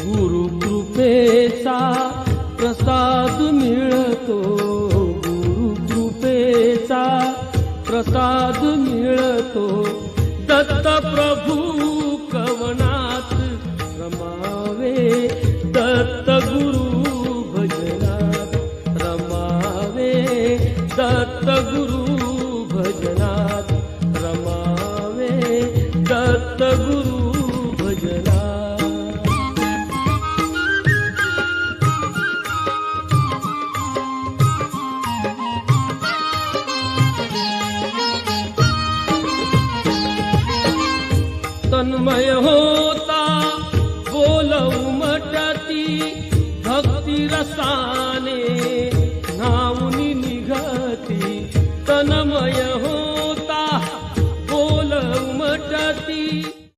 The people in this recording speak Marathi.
गुरुकृपेचा प्रसाद मिळतो, गुरुकृपेचा प्रसाद मिळतो, दत्त प्रभू कवनात रमावे, दत्त गुरु भजनात रमावे, दत्त गुरु भजनात रमावे, दत्त गुरु भजनात। तन्मय होता बोल उमटती भक्ती रसाने,